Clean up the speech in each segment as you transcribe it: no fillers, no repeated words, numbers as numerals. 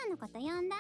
のこと呼んだ？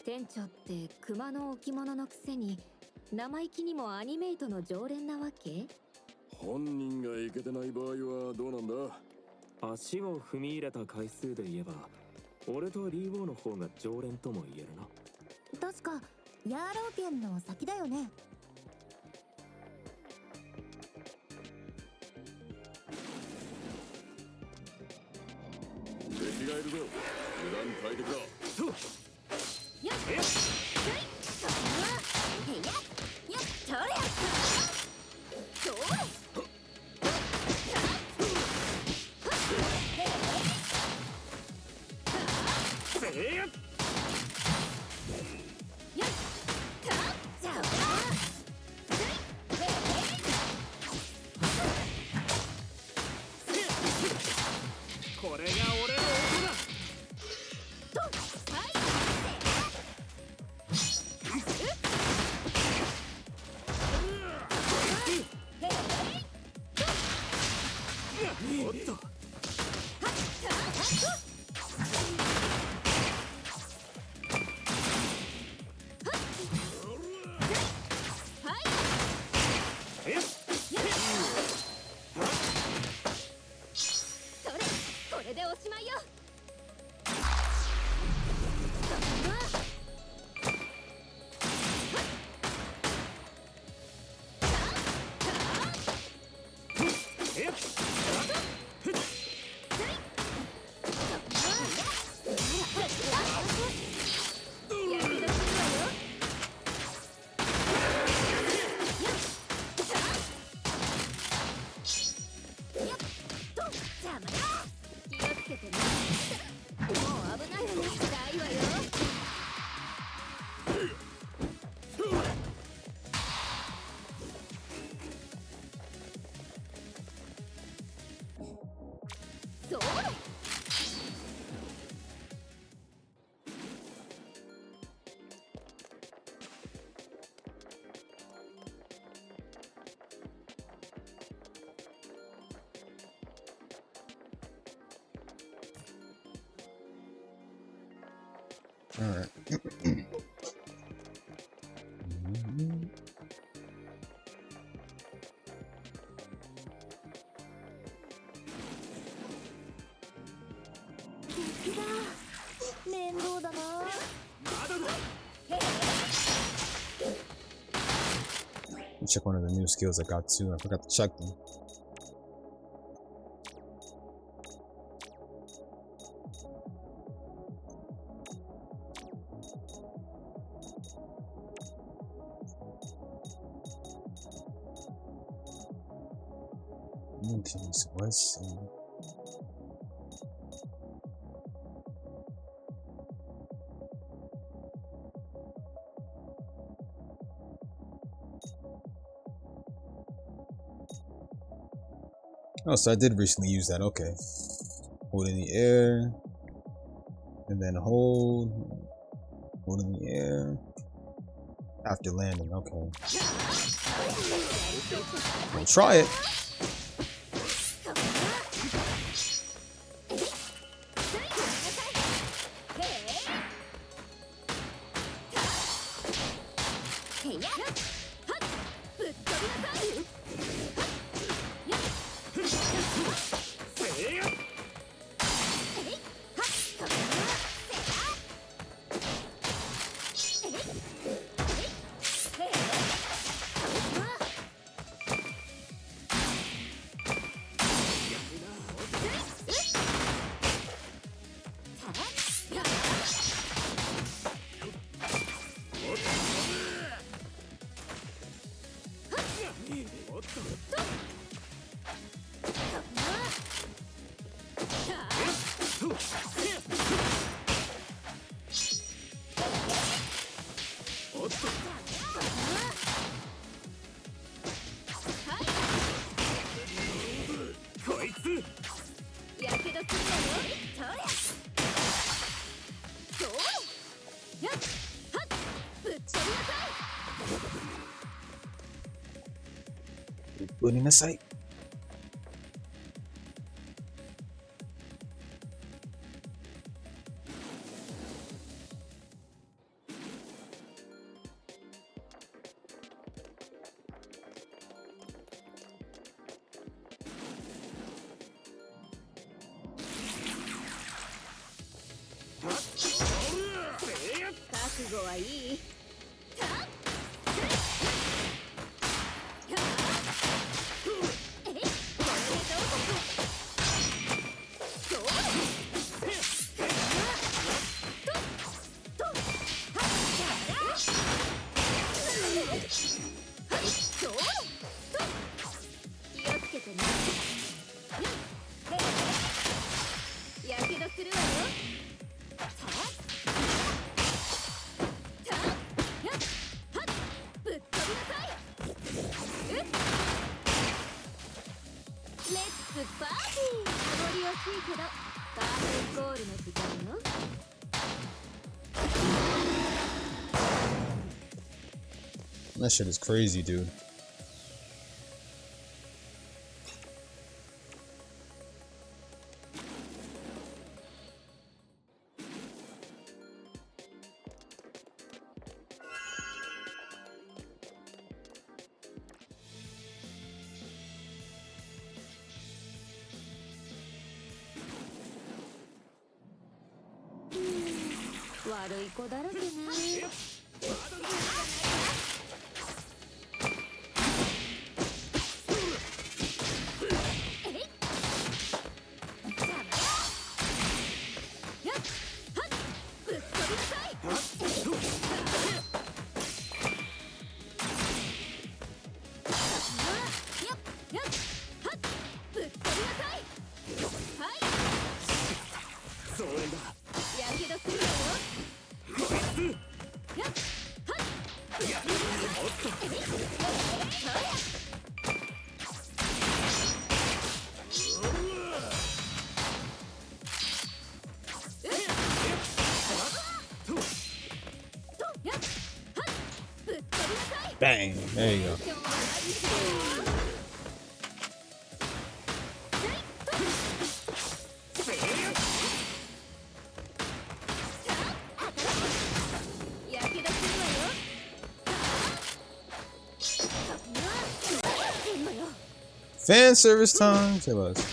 店長って熊の置物のくせに生意気にもアニメイトの常連なわけ？本人がいけてない場合はどうなんだ？足を踏み入れた回数で言えば俺とリーウォーの方が常連とも言えるな。確かヤーローピアンの先だよね。敵がいるぞ。油断大敵だ。そう。よっよっとれこれが俺の音だ。おっと。これでおしまいよ。気をつけてね。もう危ないわよ。ないわよ。そうだ。Alright. Check one of the new skills I got too. I forgot to check them. Okay, so let's see. Oh, so I did recently use that. Okay. Hold in the air. And then hold. Hold in the air. After landing. Okay. We'll try it. Putting in sight. 悟はいい？気をつけてね。やけどするわよ。ぶっ飛びなさい。レッツパーティー。名残惜しいけどカーテンコールの時間よ。That shit is crazy, dude. Hmm, 悪い子だらけね。Bang! There you go. Fan service time. Say less.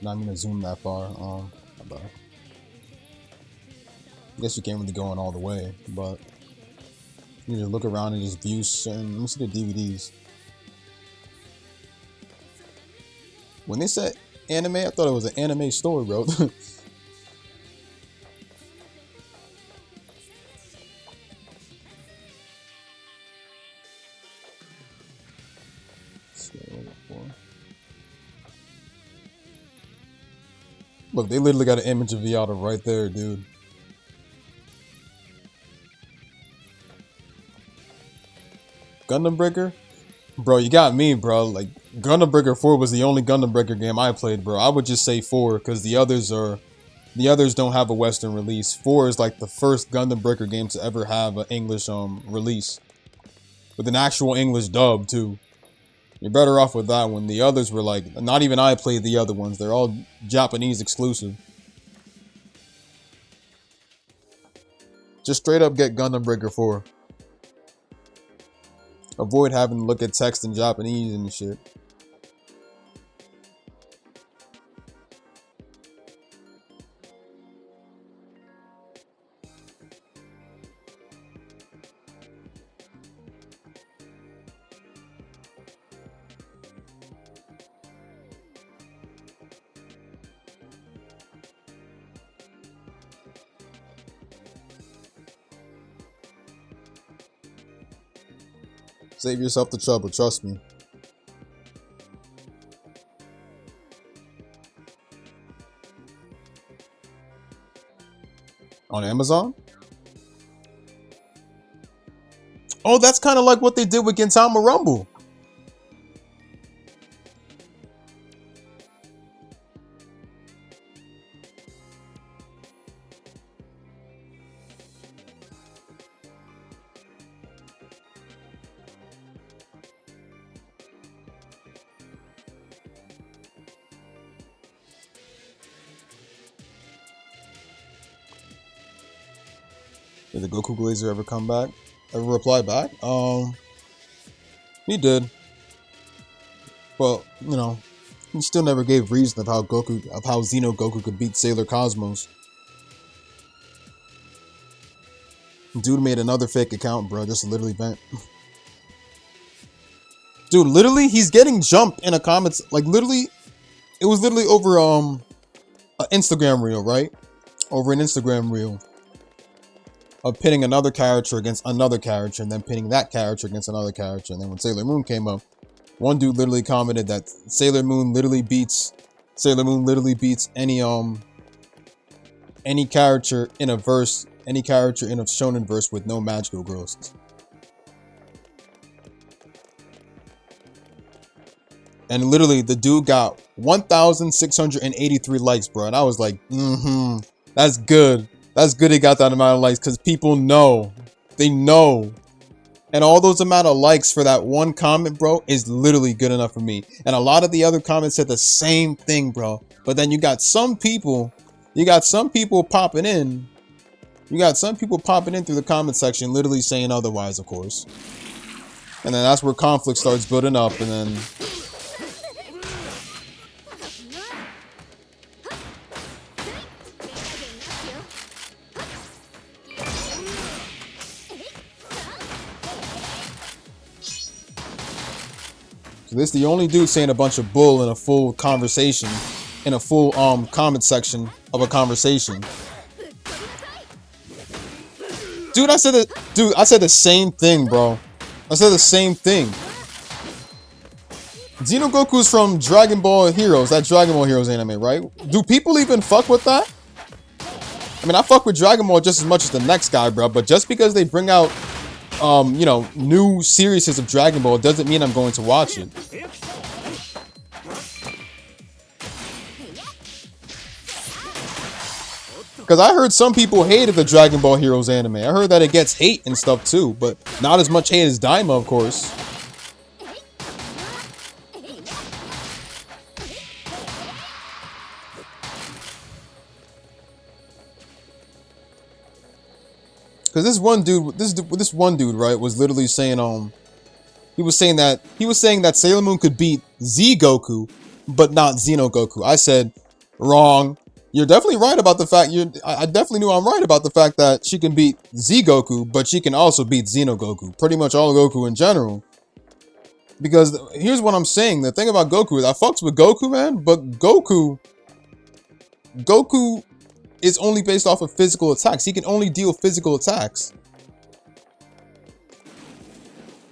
Not gonna zoom that far. But I guess you can't really go on all the way, but you need to look around and just view certain. Let me see the DVDs. When they said anime, I thought it was an anime store, bro. Look, they literally got an image of Viata right there, dude. Gundam Breaker? Bro, you got me, bro. Like, Gundam Breaker 4 was the only Gundam Breaker game I played, bro. I would just say 4 because the others don't have a Western release. 4 is like the first Gundam Breaker game to ever have an English release with an actual English dub too. You're better off with that one. The others were like, not even I played the other ones. They're all Japanese exclusive. Just straight up get Gundam Breaker 4. Avoid having to look at text in Japanese and shit. Save yourself the trouble, trust me. On Amazon? Oh, that's kind of like what they did with Gintama Rumble. Did the Goku Glazer ever come back? Ever reply back? He did. But, you know, he still never gave reason of how Xeno Goku could beat Sailor Cosmos. Dude made another fake account, bro, just to literally vent. Dude, literally, he's getting jumped in a comments. Like, literally, it was literally over an Instagram reel, right? Over an Instagram reel. Of pitting another character against another character, and then pitting that character against another character. And then when Sailor Moon came up, one dude literally commented that Sailor Moon literally beats any character in a verse, any character in a shonen verse with no magical growths. And literally, the dude got 1,683 likes, bro. And I was like, that's good. That's good he got that amount of likes because people know. They know. And all those amount of likes for that one comment, bro, is literally good enough for me. And a lot of the other comments said the same thing, bro. But then you got some people popping in. You got some people popping in through the comment section literally saying otherwise, of course. And then that's where conflict starts building up, and then so this is the only dude saying a bunch of bull in a full conversation, in a full comment section of a conversation. Dude, I said the same thing, bro. I said the same thing. Xenogoku's from Dragon Ball Heroes, that Dragon Ball Heroes anime, right? Do people even fuck with that? I mean, I fuck with Dragon Ball just as much as the next guy, bro, but just because they bring out you know, new series of Dragon Ball doesn't mean I'm going to watch it. Because I heard some people hated the Dragon Ball Heroes anime. I heard that it gets hate and stuff too, but not as much hate as Daima, of course. Because this one dude, right, was literally saying, he was saying that Sailor Moon could beat Z Goku, but not Xenogoku. I said, wrong. You're definitely right about the fact, I definitely knew I'm right about the fact that she can beat Z Goku, but she can also beat Xenogoku. Pretty much all Goku in general. Because here's what I'm saying. The thing about Goku is I fucks with Goku, man, but Goku is only based off of physical attacks. He can only deal physical attacks.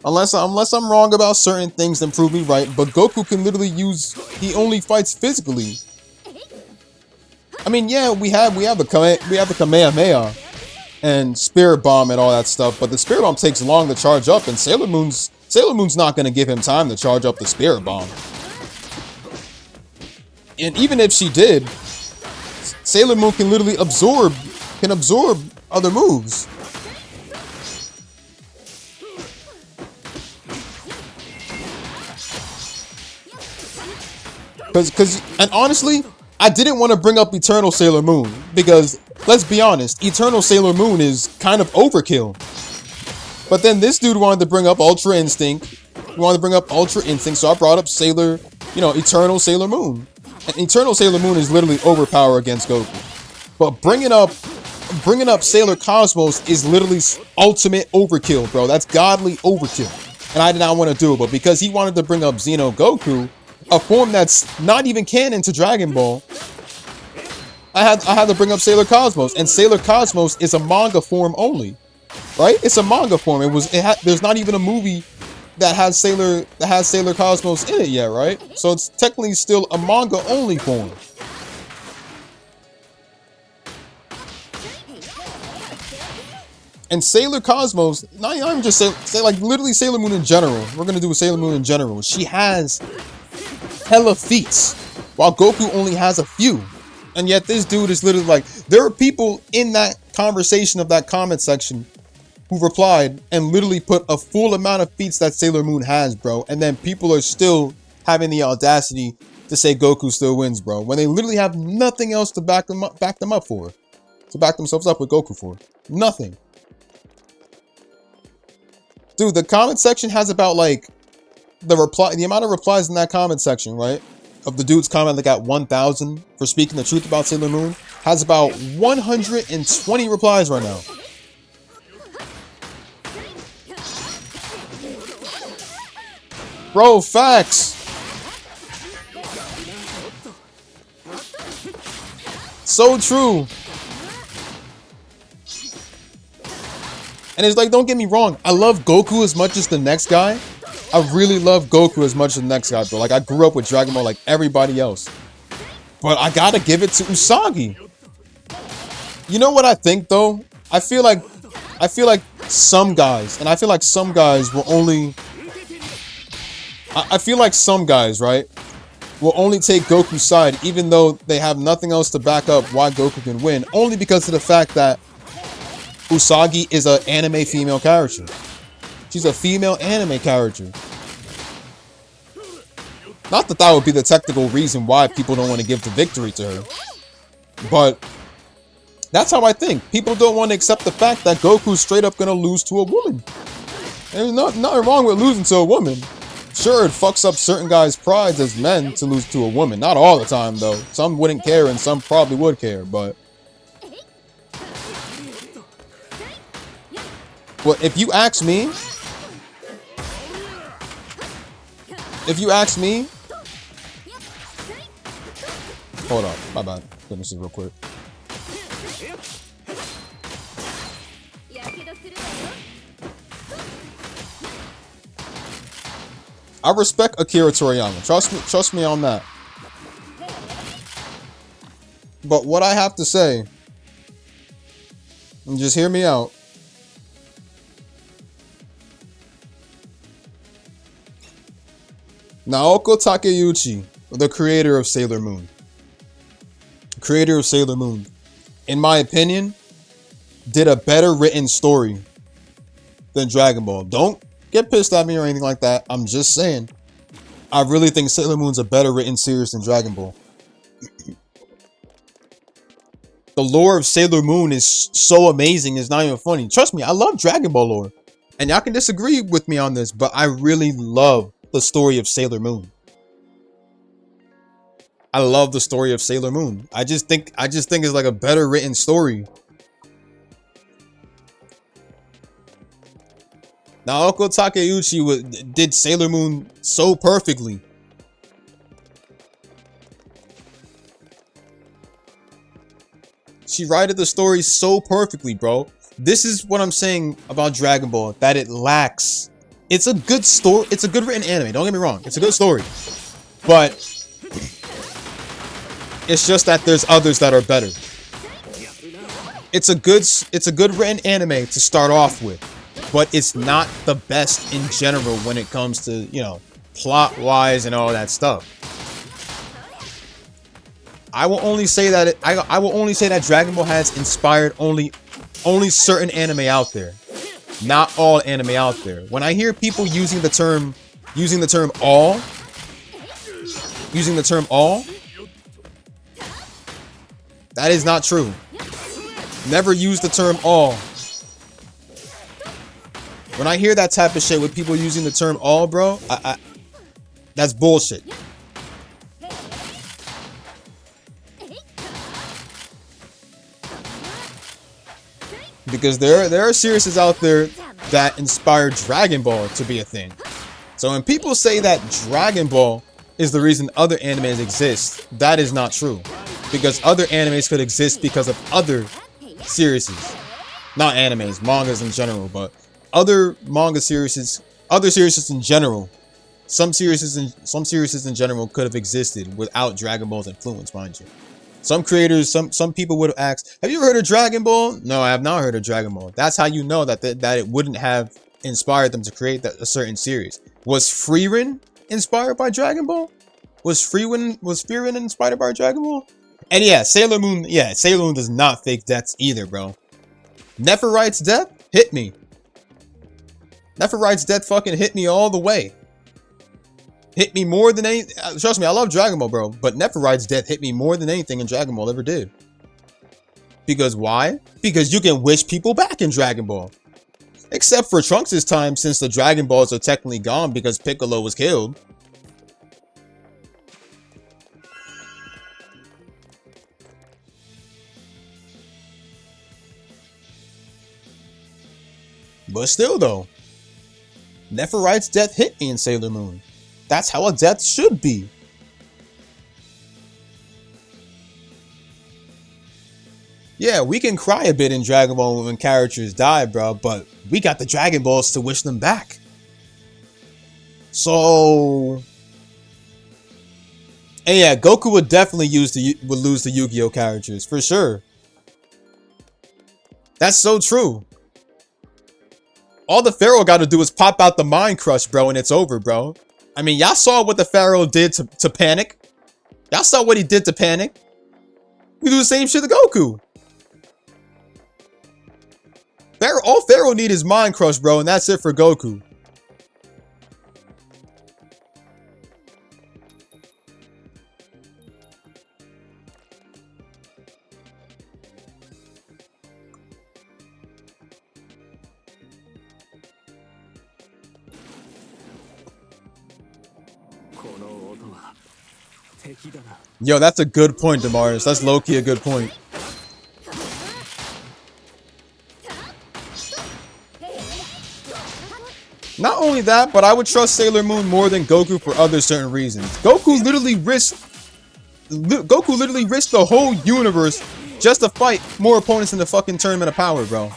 Unless I'm wrong about certain things, then prove me right. But Goku can literally he only fights physically. I mean, yeah, we have the Kamehameha and Spirit Bomb and all that stuff, but the Spirit Bomb takes long to charge up, and Sailor Moon's Sailor Moon's not going to give him time to charge up the Spirit Bomb. And even if she did, Sailor Moon can literally absorb other moves. And honestly, I didn't want to bring up Eternal Sailor Moon because, let's be honest, Eternal Sailor Moon is kind of overkill. But then this dude wanted to bring up Ultra Instinct. He wanted to bring up Ultra Instinct, so I brought up Eternal Sailor Moon. And Eternal Sailor Moon is literally overpowered against Goku. But bringing up Sailor Cosmos is literally ultimate overkill, bro. That's godly overkill. And I did not want to do it, but because he wanted to bring up Xeno Goku, a form that's not even canon to Dragon Ball, I had to bring up Sailor Cosmos. And Sailor Cosmos is a manga form only. Right? It's a manga form. There's not even a movie that has Sailor Cosmos in it yet, right? So it's technically still a manga only form. And Sailor Cosmos, not even just say like literally Sailor Moon in general. We're gonna do a Sailor Moon in general. She has hella feats, while Goku only has a few. And yet this dude is literally like, there are people in that conversation of that comment section who replied and literally put a full amount of feats that Sailor Moon has, bro. And then people are still having the audacity to say Goku still wins, bro, when they literally have nothing else to back them up for. To back themselves up with Goku for. Nothing. Dude, the comment section has about like the amount of replies in that comment section, right? Of the dude's comment that got 1,000 for speaking the truth about Sailor Moon has about 120 replies right now. Bro, facts. So true. And it's like, don't get me wrong, I love Goku as much as the next guy. I really love Goku as much as the next guy, bro. Like, I grew up with Dragon Ball like everybody else. But I gotta give it to Usagi. You know what I think, though? I feel like some guys, and I feel like some guys will only... I feel like some guys, right, will only take Goku's side, even though they have nothing else to back up why Goku can win, only because of the fact that Usagi is an anime female character. She's a female anime character. Not that that would be the technical reason why people don't want to give the victory to her. But that's how I think. People don't want to accept the fact that Goku's straight up going to lose to a woman. There's nothing wrong with losing to a woman. Sure, it fucks up certain guys' prides as men to lose to a woman. Not all the time, though. Some wouldn't care and some probably would care, but... Well, if you ask me... Hold up, my bad. Finish this real quick. I respect Akira Toriyama. Trust me on that. But what I have to say, and just hear me out. Naoko Takeuchi, the creator of Sailor Moon. In my opinion, did a better written story than Dragon Ball. Don't get pissed at me or anything like that. I'm just saying. I really think Sailor Moon's a better written series than Dragon Ball. The lore of Sailor Moon is so amazing, it's not even funny. Trust me, I love Dragon Ball lore. And y'all can disagree with me on this, but I really love the story of Sailor Moon. I love the story of Sailor Moon. I just think it's like a better written story. Naoko Takeuchi did Sailor Moon so perfectly. She wrote the story so perfectly, bro. This is what I'm saying about Dragon Ball, that it lacks. It's a good story. It's a good written anime. Don't get me wrong. It's a good story. But it's just that there's others that are better. It's a good written anime to start off with. but it's not the best in general when it comes to, you know, plot-wise and all that stuff. I will only say that I will only say that Dragon Ball has inspired only certain anime out there, not all anime out there. When I hear people using the term all, that is not true. Never use the term all. When I hear that type of shit with people using the term all, bro, that's bullshit. Because there are series out there that inspired Dragon Ball to be a thing. So when people say that Dragon Ball is the reason other animes exist, that is not true. Because other animes could exist because of other series. Not animes, mangas in general, but other manga series, other series in general. Some series in general could have existed without Dragon Ball's influence, mind you. Some creators, some people would have asked, have you ever heard of Dragon Ball? No, I have not heard of Dragon Ball. That's how you know that it wouldn't have inspired them to create a certain series. Was Frieren inspired by Dragon Ball? Was Frieren inspired by Dragon Ball? And yeah, Sailor Moon does not fake deaths either, bro. Nephirite's death hit me. Nephirite's death fucking hit me all the way. Hit me more than any. Trust me, I love Dragon Ball, bro. But Nephirite's death hit me more than anything in Dragon Ball ever did. Because why? Because you can wish people back in Dragon Ball. Except for Trunks' time, since the Dragon Balls are technically gone because Piccolo was killed. But still, though, Nephirite's death hit me in Sailor Moon. That's how a death should be. Yeah, we can cry a bit in Dragon Ball when characters die, bro, but we got the Dragon Balls to wish them back. So, and yeah, Goku would definitely lose the Yu-Gi-Oh characters for sure. That's so true. All the Pharaoh got to do is pop out the Mind Crush, bro, and it's over, bro. I mean, y'all saw what the Pharaoh did to Panic. Y'all saw what he did to Panic. We do the same shit to Goku. All Pharaoh need is Mind Crush, bro, and that's it for Goku. Yo, that's a good point, Damaris. That's low-key a good point. Not only that, but I would trust Sailor Moon more than Goku for other certain reasons. Goku literally risked the whole universe just to fight more opponents in the fucking Tournament of Power, bro.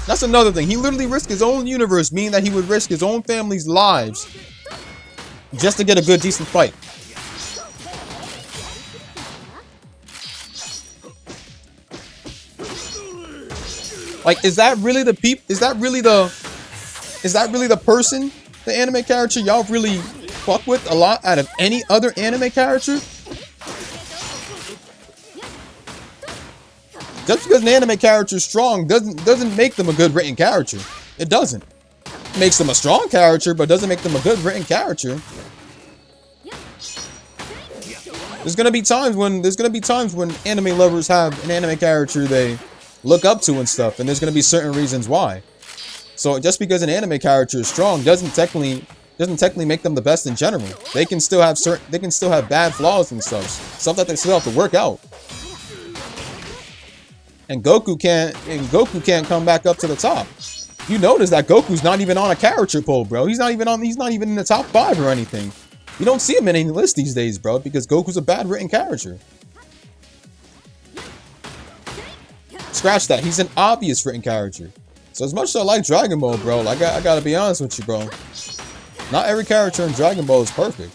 That's another thing. He literally risked his own universe, meaning that he would risk his own family's lives just to get a good, decent fight. Like, is that really the person, the anime character y'all really fuck with a lot out of any other anime character? Just because an anime character is strong doesn't make them a good written character. It doesn't. It makes them a strong character, but doesn't make them a good written character. There's gonna be times when anime lovers have an anime character they look up to and stuff, and there's gonna be certain reasons why. So just because an anime character is strong doesn't technically make them the best in general. They can still have bad flaws and stuff that they still have to work out. And Goku can't come back up to the top. You notice that Goku's not even on a character poll, bro. He's not even in the top 5 or anything. You don't see him in any list these days, bro, because Goku's a bad written character. Scratch that. He's an obvious written character. So as much as I like Dragon Ball, bro, I gotta be honest with you, bro. Not every character in Dragon Ball is perfect.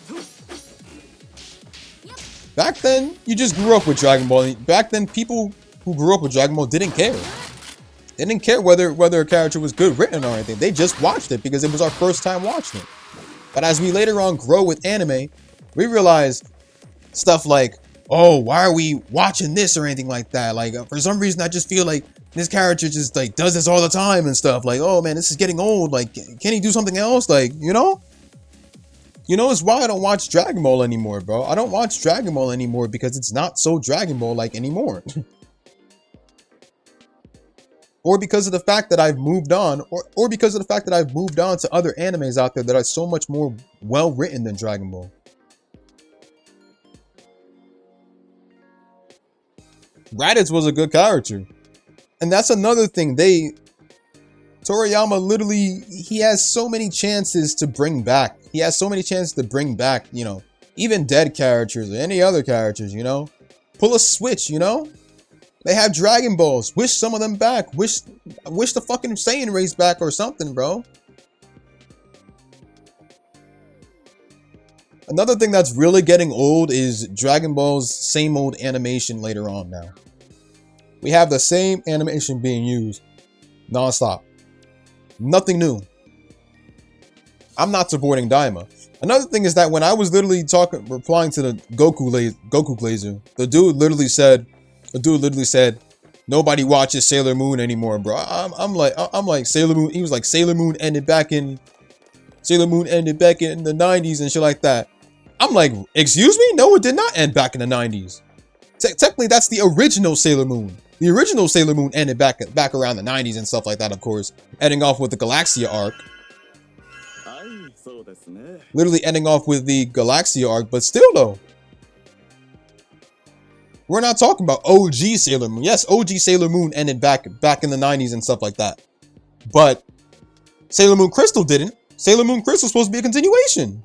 Back then, you just grew up with Dragon Ball. Back then, people who grew up with Dragon Ball didn't care. They didn't care whether a character was good written or anything. They just watched it because it was our first time watching it. But as we later on grow with anime, we realize stuff like, oh, why are we watching this or anything like that? Like, for some reason, I just feel like this character just like does this all the time and stuff. Like, oh man, this is getting old. Like, can he do something else? Like, you know? You know, it's why I don't watch Dragon Ball anymore, bro. I don't watch Dragon Ball anymore because it's not so Dragon Ball like anymore. Or because of the fact that I've moved on, or because of the fact that I've moved on to other animes out there that are so much more well written than Dragon Ball. Raditz was a good character. And that's another thing. Toriyama literally, he has so many chances to bring back. He has so many chances to bring back, you know, even dead characters or any other characters, you know. Pull a switch, you know. They have Dragon Balls. Wish some of them back. Wish the fucking Saiyan race back or something, bro. Another thing that's really getting old is Dragon Ball's same old animation later on now. We have the same animation being used non-stop. Nothing new. I'm not supporting Daima. Another thing is that when I was literally replying to the Goku Glazer, the dude literally said, nobody watches Sailor Moon anymore, bro. I'm like Sailor Moon. He was like, Sailor Moon ended back in the 90s and shit like that. I'm like, excuse me? No, it did not end back in the 90s. Technically, that's the original Sailor Moon. The original Sailor Moon ended back around the 90s and stuff like that, of course. Ending off with the Galaxia arc. Literally ending off with the Galaxia arc, but still though. We're not talking about OG Sailor Moon. Yes, OG Sailor Moon ended back in the 90s and stuff like that. But Sailor Moon Crystal didn't. Sailor Moon Crystal is supposed to be a continuation.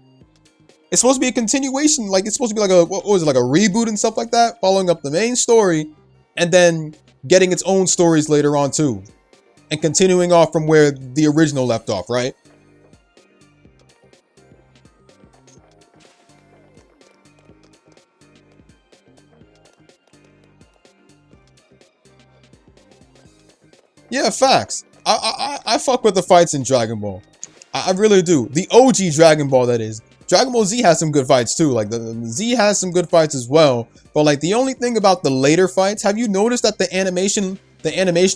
It's supposed to be a continuation. Like, it's supposed to be like what was it, like a reboot and stuff like that? Following up the main story and then getting its own stories later on too. And continuing off from where the original left off, right? Yeah, facts. I fuck with the fights in Dragon Ball. I really do. The OG Dragon Ball, that is. Dragon Ball Z has some good fights too. Like the Z has some good fights as well. But like the only thing about the later fights, have you noticed that the animation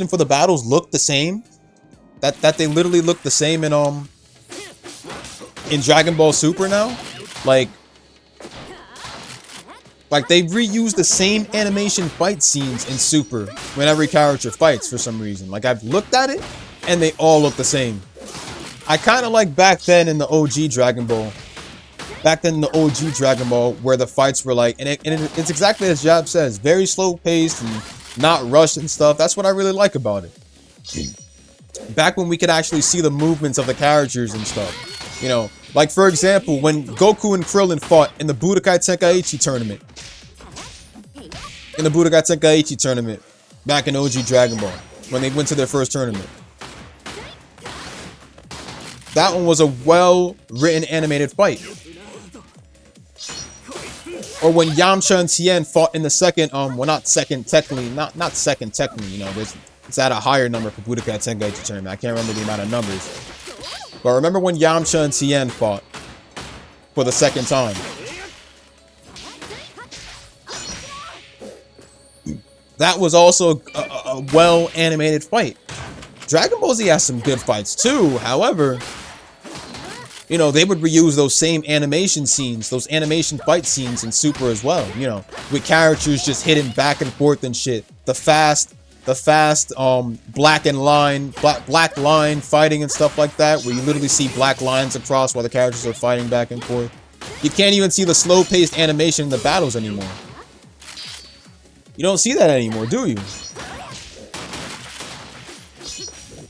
for the battles look the same? That they literally look the same in Dragon Ball Super now? Like they reuse the same animation fight scenes in Super when every character fights for some reason. Like, I've looked at it and they all look the same. I kind of like back then in the OG Dragon Ball. Back then in the OG Dragon Ball where the fights were like, it's exactly as Jab says, very slow paced and not rushed and stuff. That's what I really like about it. Back when we could actually see the movements of the characters and stuff. You know, like for example, when Goku and Krillin fought in the Budokai Tenkaichi tournament. In the Budokai Tenkaichi tournament. Back in OG Dragon Ball. When they went to their first tournament. That one was a well-written animated fight. Or when Yamcha and Tien fought in the second, well, not second technically, not second technically, you know, it's at a higher number for Budokai Tenkaichi tournament. I can't remember the amount of numbers. But remember when Yamcha and Tien fought for the second time. That was also a well-animated fight. Dragon Ball Z has some good fights too, however, you know, they would reuse those same animation scenes, those animation fight scenes in Super as well, you know, with characters just hitting back and forth and shit. The fast black line fighting and stuff like that, where you literally see black lines across while the characters are fighting back and forth. You can't even see the slow-paced animation in the battles anymore. You don't see that anymore, do you?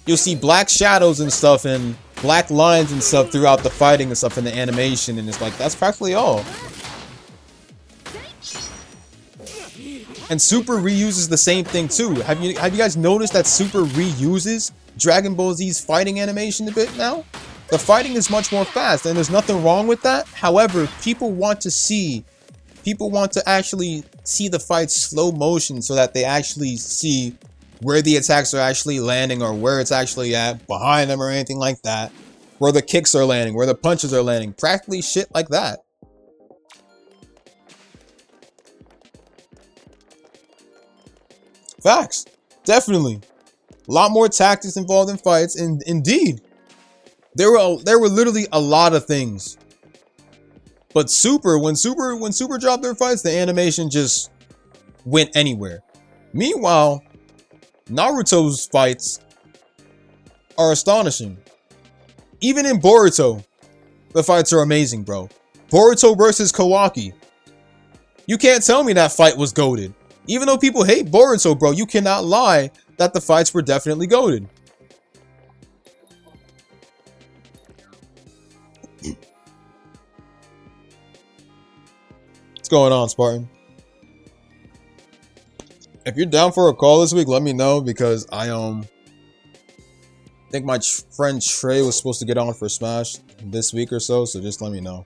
You'll see black shadows and stuff and black lines and stuff throughout the fighting and stuff in the animation, and it's like, that's practically all. And Super reuses the same thing too. Have you guys noticed that Super reuses Dragon Ball Z's fighting animation a bit now? The fighting is much more fast, and there's nothing wrong with that. However, people want to see People want to actually see the fight slow motion so that they actually see where the attacks are actually landing or where it's actually at behind them or anything like that. Where the kicks are landing, where the punches are landing. Practically shit like that. Facts. Definitely. A lot more tactics involved in fights, and indeed, there were literally a lot of things. But when Super dropped their fights, the animation just went anywhere. Meanwhile, Naruto's fights are astonishing. Even in Boruto, the fights are amazing, bro. Boruto versus Kawaki. You can't tell me that fight was goated. Even though people hate Boruto, bro, you cannot lie that the fights were definitely goated. What's going on, Spartan? If you're down for a call this week, let me know, because I think my friend Trey was supposed to get on for Smash this week or so just let me know.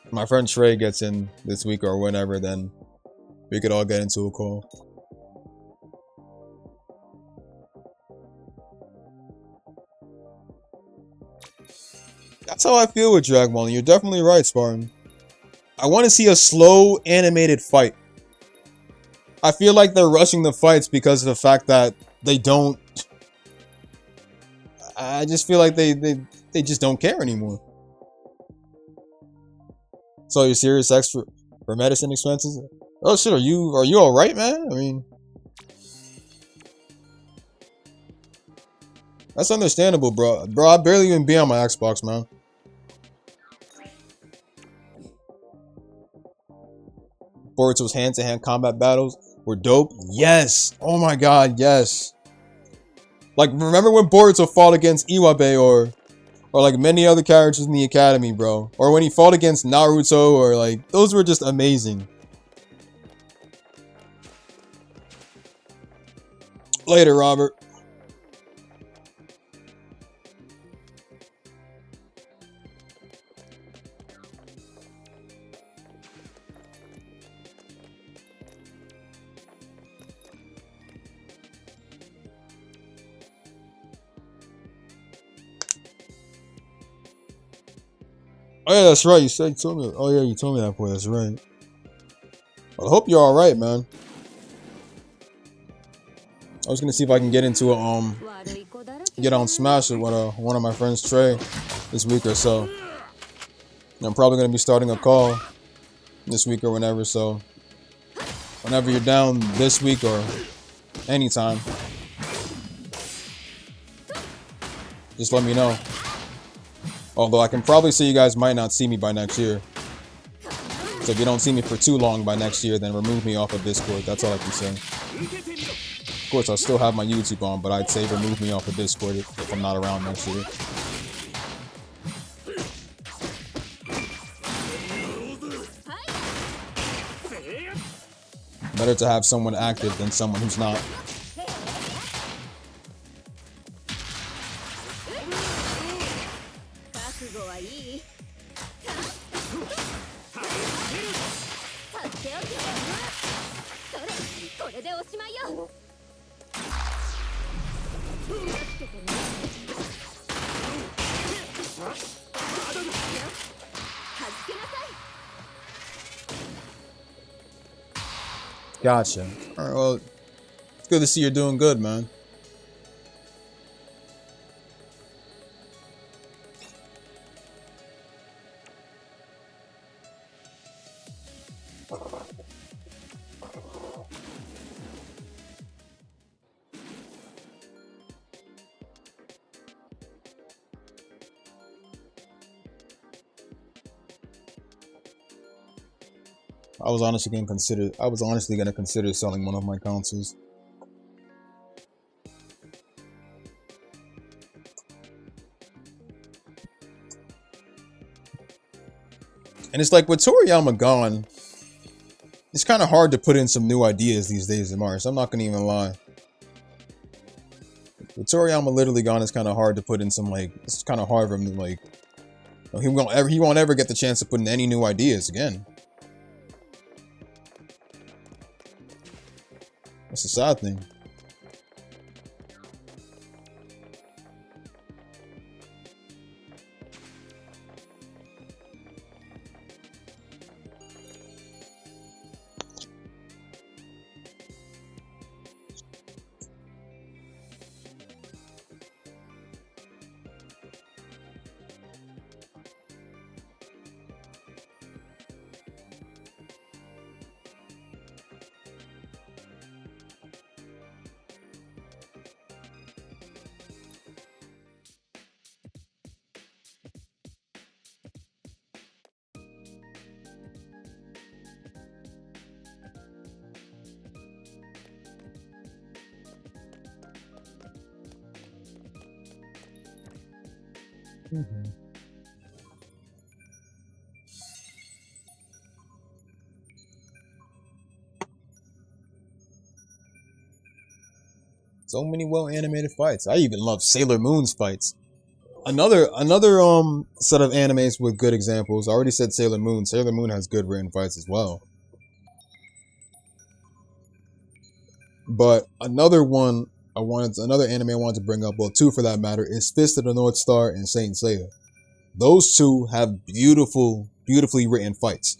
If my friend Trey gets in this week or whenever, then we could all get into a call. That's how I feel with Dragon Ball, and you're definitely right, Spartan. I want to see a slow animated fight. I feel like they're rushing the fights because of the fact that they don't... I just feel like they just don't care anymore. So your serious X for medicine expenses? Oh shit, are you alright, man? I mean, that's understandable, bro. Bro, I barely even be on my Xbox, man. Boruto's hand-to-hand combat battles were dope. Yes. Oh my god, yes. Like, remember when Boruto fought against Iwabe or like many other characters in the academy, bro? Or when he fought against Naruto, or like, those were just amazing. Later, Robert. Oh yeah, that's right. You told me. Oh yeah, you told me that, boy. That's right. Well, I hope you're all right, man. I was gonna see if I can get into a get on Smash with one of my friends, Trey, this week or so. I'm probably gonna be starting a call this week or whenever. So whenever you're down this week or anytime, just let me know. Although I can probably say you guys might not see me by next year. So if you don't see me for too long by next year, then remove me off of Discord. That's all I can say. Of course, I'll still have my YouTube on, but I'd say remove me off of Discord if I'm not around next year. Better to have someone active than someone who's not. Gotcha. Alright, well, it's good to see you're doing good, man. I was honestly gonna consider selling one of my consoles. And it's like with Toriyama gone, it's kind of hard to put in some new ideas these days in Mars. I'm not gonna even lie. With Toriyama literally gone, it's kind of hard to put in some, like, it's kind of hard for him to, like, he won't ever get the chance to put in any new ideas again. That's a sad thing. So many well animated fights. I even love Sailor Moon's fights. Another set of animes with good examples. I already said Sailor Moon. Sailor Moon has good written fights as well. But another anime I wanted to bring up, well, two for that matter, is Fist of the North Star and Saint Seiya. Those two have beautifully written fights.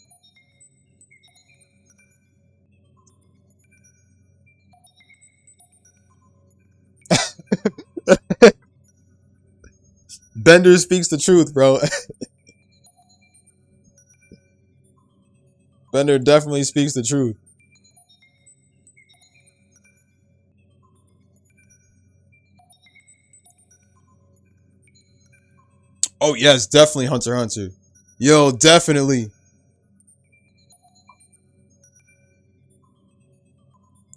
Bender speaks the truth, bro. Bender definitely speaks the truth. Oh yes, definitely Hunter x Hunter. Yo, definitely.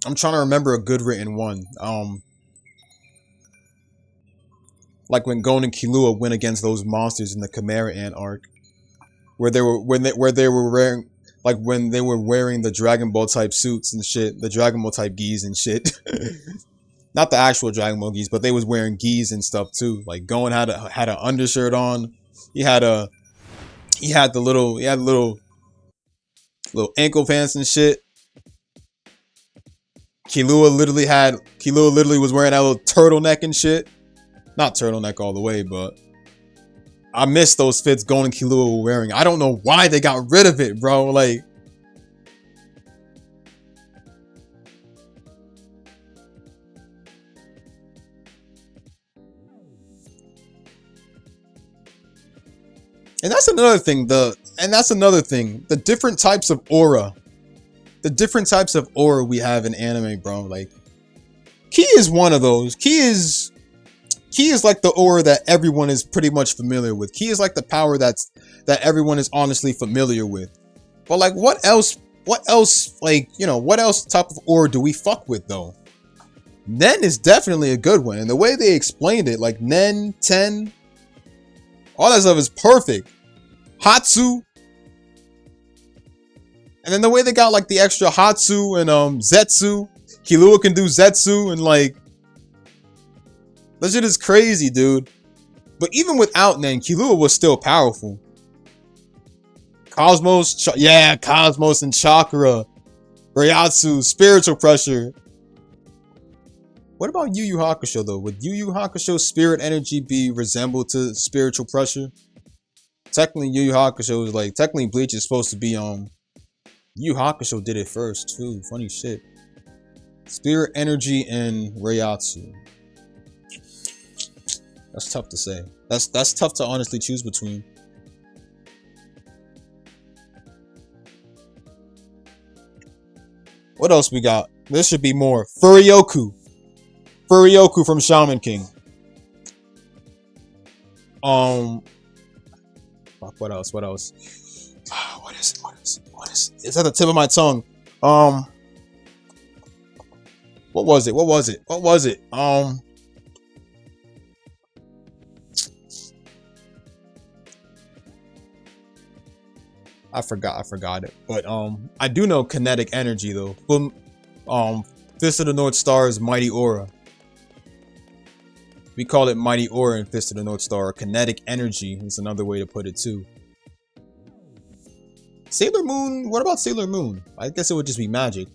I'm trying to remember a good written one. Like when Gon and Killua went against those monsters in the Chimera Ant arc, where they were when they were wearing the Dragon Ball type suits and shit, the Dragon Ball type gis and shit. Not the actual Dragon Ball gis, but they was wearing gis and stuff too. Like Gon had an undershirt on. He had the little ankle pants and shit. Killua literally was wearing that little turtleneck and shit. Not turtleneck all the way, but I miss those fits Gon and Killua were wearing. I don't know why they got rid of it, bro. Like, and that's another thing. The different types of aura. The different types of aura we have in anime, bro. Like, Ki is one of those. Ki is like the aura that everyone is pretty much familiar with. Ki is like the power that everyone is honestly familiar with. But like, what else, like, you know, what else type of aura do we fuck with though? Nen is definitely a good one. And the way they explained it, like Nen, Ten, all that stuff is perfect. Hatsu. And then the way they got like the extra Hatsu and Zetsu. Killua can do Zetsu and like, that shit is crazy, dude. But even without Nen, Killua was still powerful. Cosmos and Chakra. Reiatsu, spiritual pressure. What about Yu Yu Hakusho though? Would Yu Yu Hakusho's spirit energy be resembled to spiritual pressure? Technically, Yu Yu Hakusho is like, technically Bleach is supposed to be Yu Yu Hakusho did it first too. Funny shit. Spirit energy and Reiatsu. That's tough to say. That's tough to honestly choose between. What else we got? There should be more. Furioku from Shaman King. Fuck, what else? What is it? It's at the tip of my tongue. What was it? I forgot it. But I do know kinetic energy though. Fist of the North Star's Mighty Aura. We call it Mighty Aura in Fist of the North Star. Kinetic energy is another way to put it too. Sailor Moon, what about Sailor Moon? I guess it would just be magic.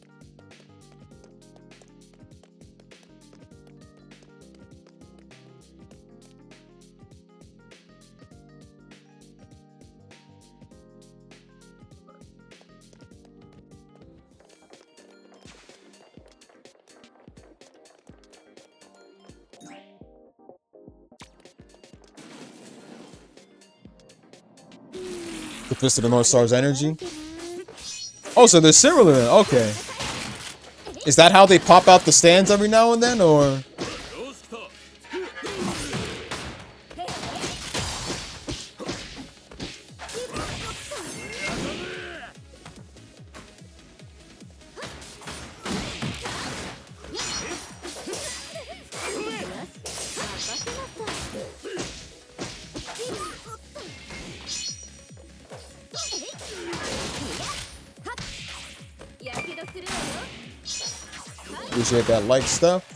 The Fist of the North Star's energy. Oh, so they're similar then. Okay. Is that how they pop out the stands every now and then, or? Appreciate that like stuff.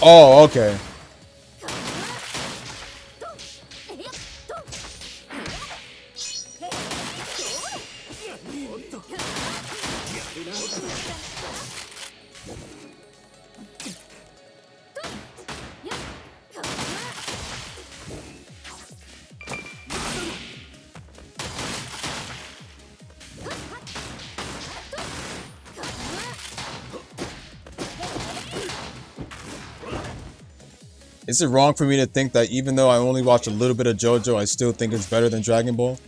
Oh, okay. Is it wrong for me to think that even though I only watch a little bit of JoJo, I still think it's better than Dragon Ball?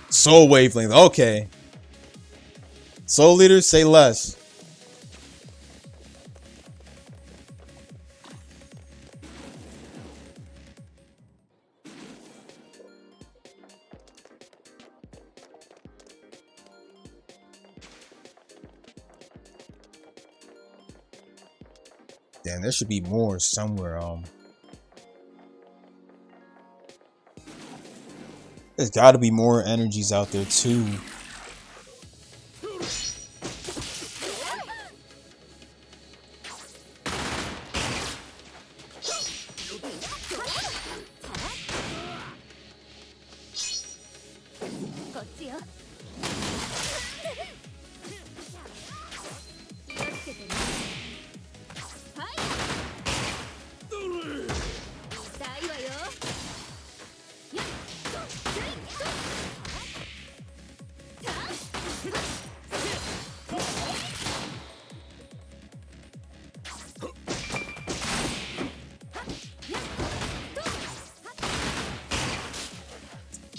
Soul Wavelength, okay. Soul Leaders, say less. Damn, there should be more somewhere. There's got to be more energies out there too.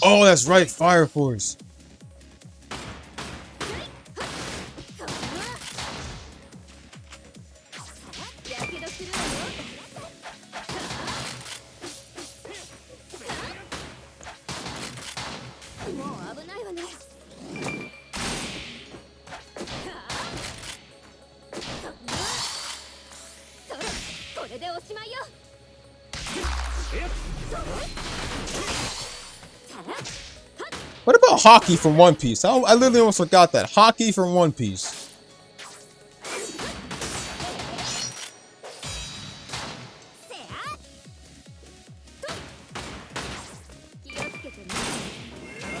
Oh, that's right, Fire Force. What about Hockey from One Piece? I literally almost forgot that. Hockey from One Piece.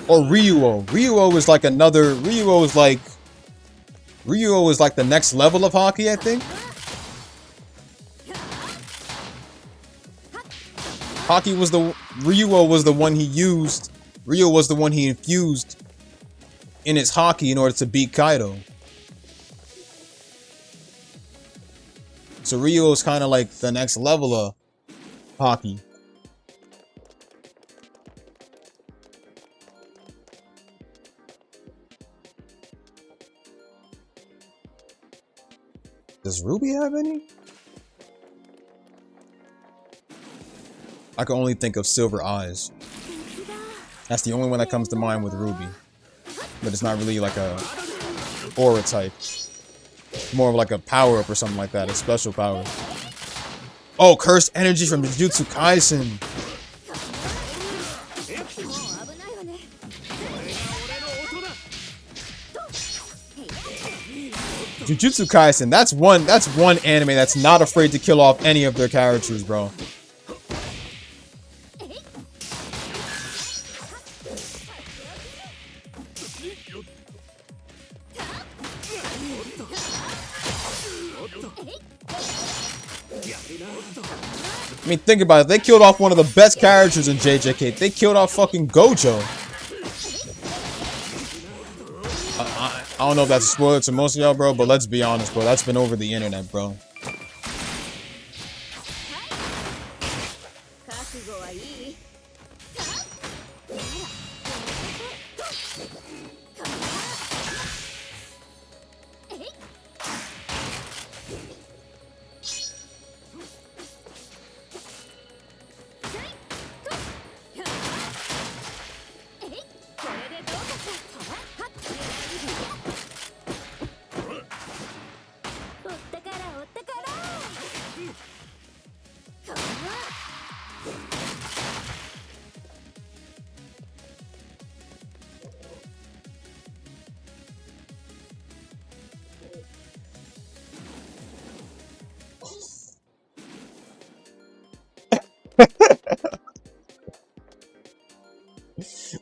Or Ryuo. Ryuo is like another... Ryuo is like the next level of Hockey, I think. Hockey was the... Ryuo was the one he used... Ryo was the one he infused in his Hockey in order to beat Kaido. So Ryo is kind of like the next level of Hockey. Does Ruby have any? I can only think of Silver Eyes. That's the only one that comes to mind with Ruby. But it's not really like a aura type. More of like a power-up or something like that. A special power. Oh, Cursed Energy from Jujutsu Kaisen. Jujutsu Kaisen, that's one anime that's not afraid to kill off any of their characters, bro. I mean, think about it. They killed off one of the best characters in JJK. They killed off fucking Gojo. I don't know if that's a spoiler to most of y'all, bro, but let's be honest, bro. That's been over the internet, bro.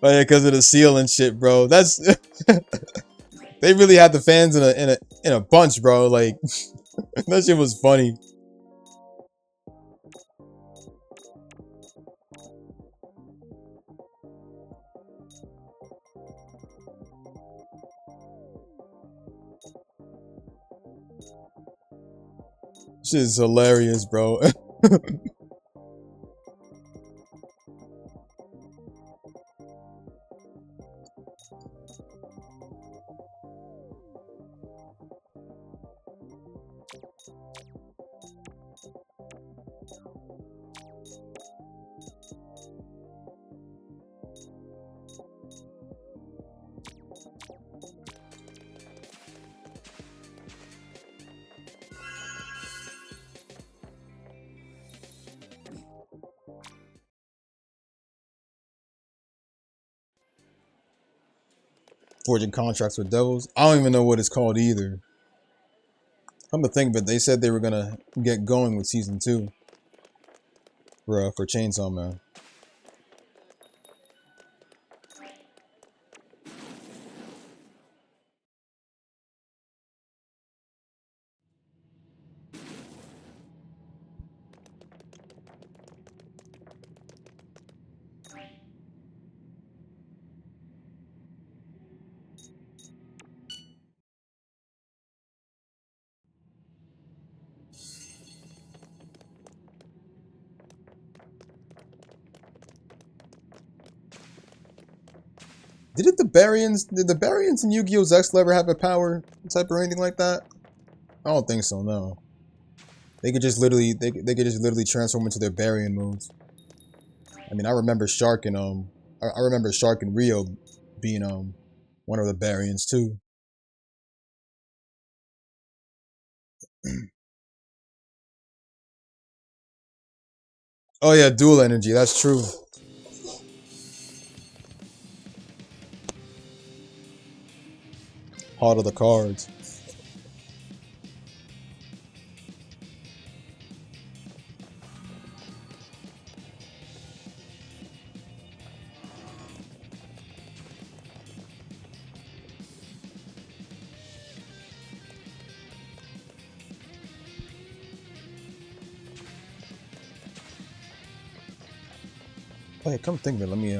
Oh yeah, because of the seal and shit, bro. That's they really had the fans in a bunch, bro. Like that shit was funny. Shit is hilarious, bro. Forging contracts with devils. I don't even know what it's called either. Come to think of it, they said they were gonna get going with season 2 for Chainsaw Man. Did the Baryons in Yu-Gi-Oh! Zexal ever have a power type or anything like that? I don't think so, no. They could just literally they could just literally transform into their Baryon moves. I mean, I remember Shark and I remember Shark and Rio being one of the Baryons too. Oh yeah, dual energy, that's true. Heart of the cards. Oh yeah, come think of it, let me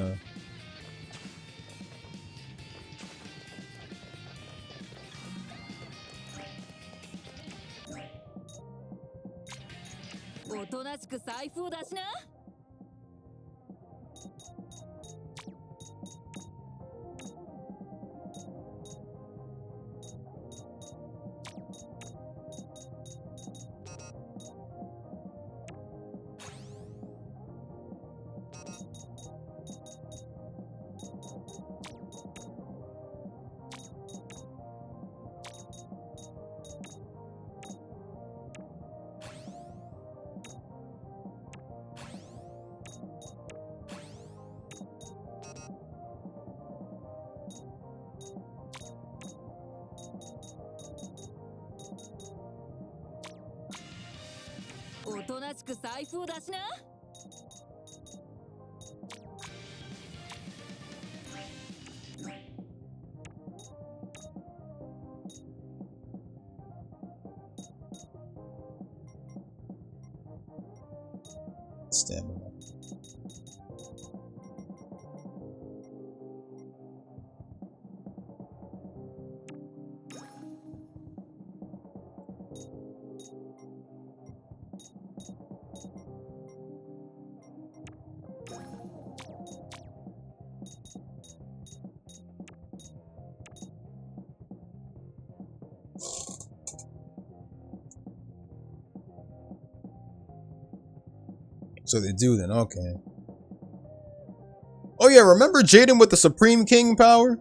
おとなしく財布を出しな。おとなしく財布を出しな。Stamina. So they do then, okay. Oh yeah, remember Jaden with the Supreme King power?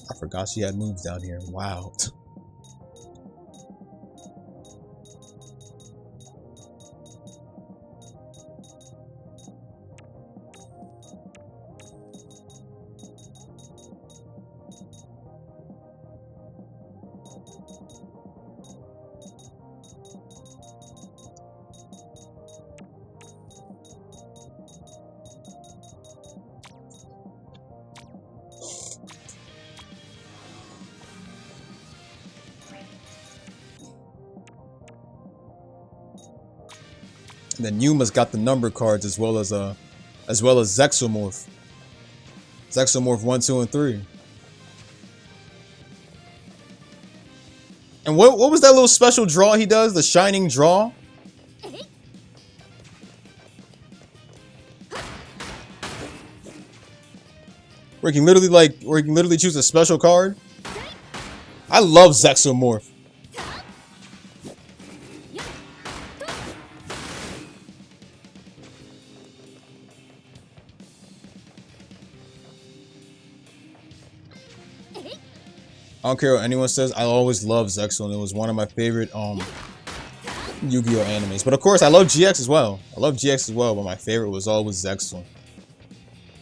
I forgot she had moves down here. Wow. And then Yuma's got the number cards as well as Zexomorph. Zexomorph 1, 2, and 3. And what was that little special draw he does? The shining draw? Where he can literally choose a special card. I love Zexomorph. I don't care what anyone says, I always loved Zexo, and it was one of my favorite Yu-Gi-Oh animes. But of course, I love GX as well. But my favorite was always Zexo.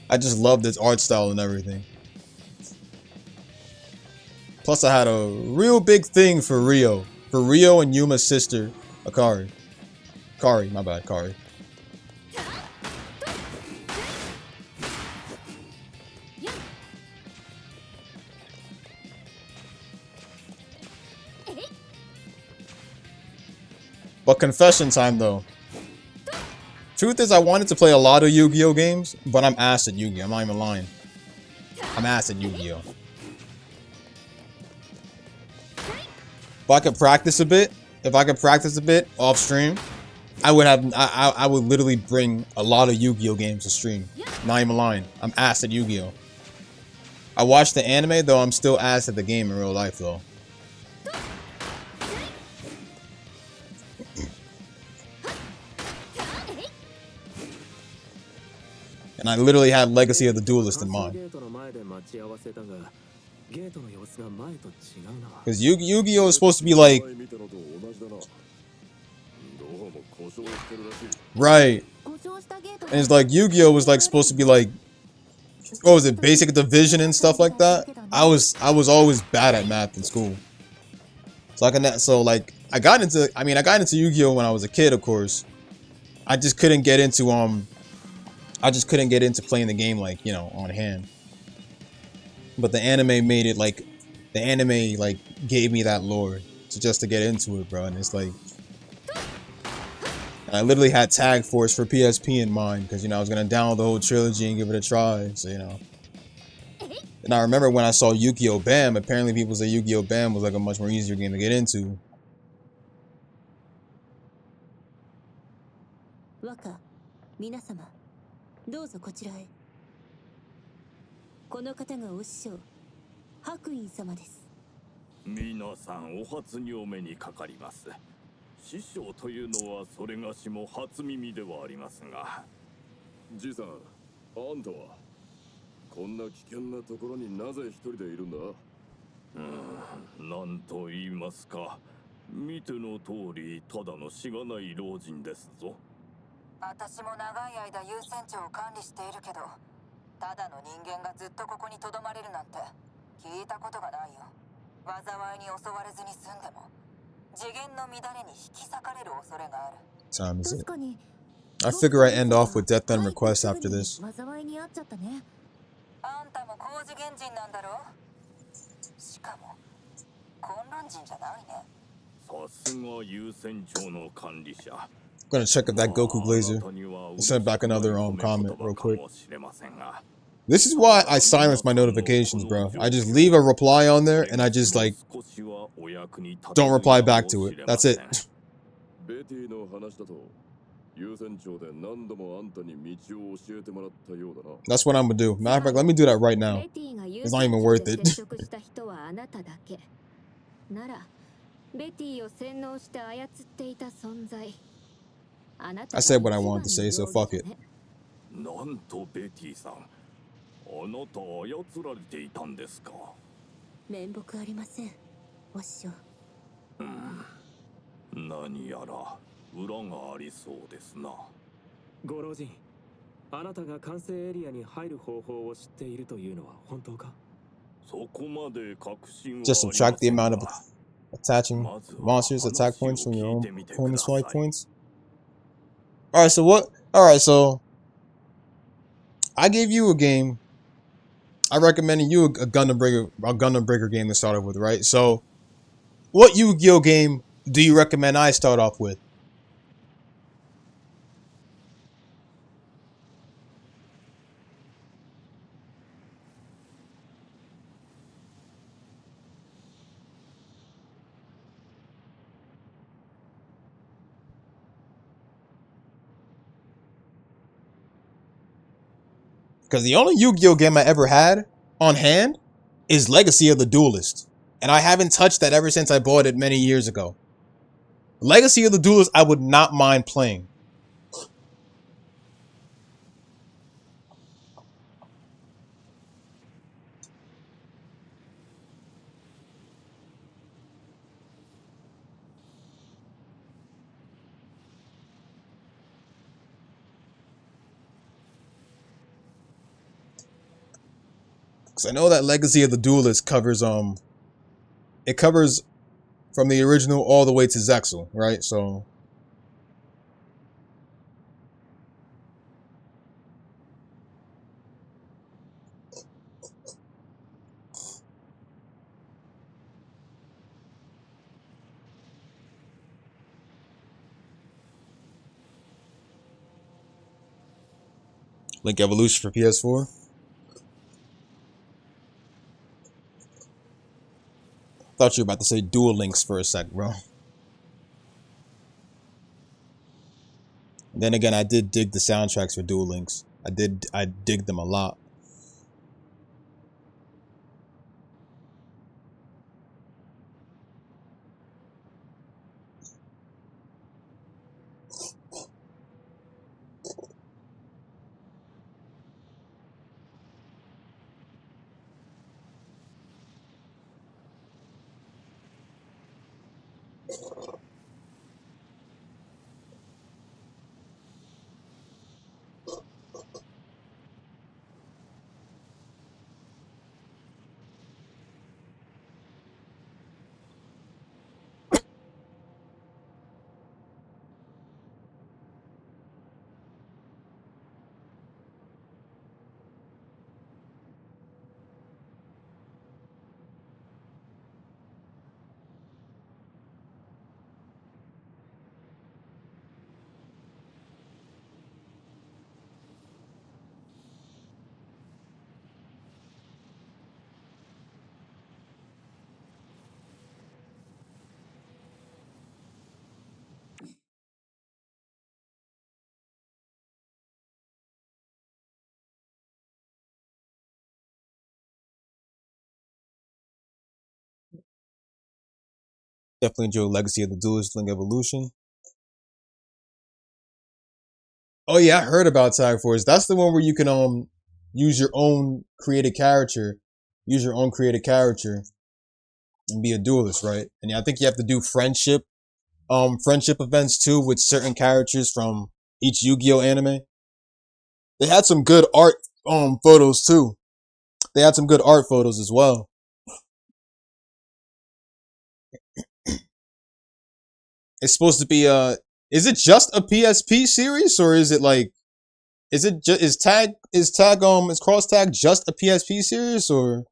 I just loved its art style and everything. Plus, I had a real big thing for Rio. For Rio and Yuma's sister, Akari. Kari, my bad, Kari. But confession time though. Truth is, I wanted to play a lot of Yu-Gi-Oh games, but I'm ass at Yu-Gi-Oh. I'm not even lying. I'm ass at Yu-Gi-Oh. If I could practice a bit, off stream, I would literally bring a lot of Yu-Gi-Oh games to stream. Not even lying. I'm ass at Yu-Gi-Oh. I watched the anime though. I'm still ass at the game in real life though. And I literally had Legacy of the Duelist in mind. Because Yu-Gi-Oh is supposed to be like... Right. And it's like Yu-Gi-Oh was like supposed to be like... What was it? Basic division and stuff like that? I was always bad at math in school. So I got into Yu-Gi-Oh when I was a kid, of course. I just couldn't get into playing the game like, you know, on hand. But the anime made it like, gave me that lore to get into it, bro. And it's like, and I literally had Tag Force for PSP in mind because, you know, I was going to download the whole trilogy and give it a try. So, you know. And I remember when I saw Yu-Gi-Oh! Bam, apparently people say Yu-Gi-Oh! Bam was like a much more easier game to get into. Waka, 皆様 どうぞこちらへ。この方がお師匠、白院様です。皆さんお初にお目にかかります。師匠というのはそれがしも初耳ではありますが。じいさん、あんたはこんな危険なところになぜ一人でいるんだ？なんと言いますか、見ての通りただのしがない老人ですぞ。私も長い間優先庁を管理しているけど、ただの人間がずっとここにとどまれるなんて聞いたことがないよ。災いに襲われずに済んでも次元の乱れに引き裂かれる恐れがある。 Time is 確 it? かに I figure I end off with death and request after this. 災いに遭っちゃったね。あんたも高次元人なんだろ。しかも混乱人じゃないね。さすが優先庁の管理者。 I'm gonna check if that Goku Glazer sent back another comment real quick. This is why I silence my notifications, bro. I just leave a reply on there and I just like don't reply back to it. That's it. ベティの話だと優先庁で何度もあんたに道を教えてもらったようだな。 That's what I'm gonna do. Matter of fact, let me do that right now. ベティが It's not even worth it. 接触した人はあなただけ。なら、ベティを洗脳して操っていた存在。あなた I said what I wanted to say, so fuck it. なんとベティさん、あなた操られていたんですか。面目ありません、わっしょ。何やら裏がありそうですな。ご老人、あなたが完成エリアに入る方法を知っているというのは本当か？そこまで確信は Just ありま subtract the せんが amount of attaching monsters attack points from your own opponent's flight points. Alright, so what? Alright, so I gave you a game. I recommended you a Gundam Breaker game to start off with, right? So what Yu-Gi-Oh game do you recommend I start off with? Because the only Yu-Gi-Oh game I ever had on hand is Legacy of the Duelist. And I haven't touched that ever since I bought it many years ago. Legacy of the Duelist, I would not mind playing. Because I know that Legacy of the Duelist covers, it covers from the original all the way to Zexal, right? So Link Evolution for PS4. Thought you were about to say Dual Links for a sec, bro. Then again, I did dig the soundtracks for Dual Links. I dig them a lot. Definitely enjoy Legacy of the Duelist, Link Evolution. Oh yeah, I heard about Tag Force. That's the one where you can use your own created character. Use your own created character and be a duelist, right? And I think you have to do friendship events too with certain characters from each Yu-Gi-Oh anime. They had some good art photos too. They had some good art photos as well. It's supposed to be is it just a PSP series or is it like is cross tag just a PSP series or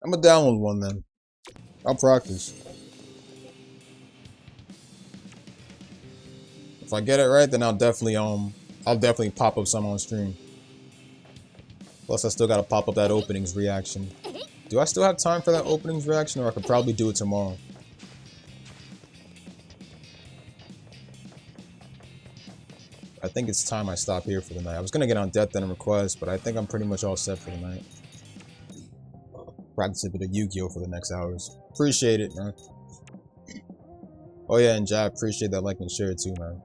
I'm gonna download one then. I'll practice. If I get it right, then I'll definitely pop up some on stream. Plus, I still gotta pop up that openings reaction. Do I still have time for that openings reaction, or I could probably do it tomorrow? I think it's time I stop here for the night. I was gonna get on Death and Request, but I think I'm pretty much all set for the night. Practice a bit of Yu-Gi-Oh for the next hours. Appreciate it, man. Oh yeah, and Jab, appreciate that like and share too, man.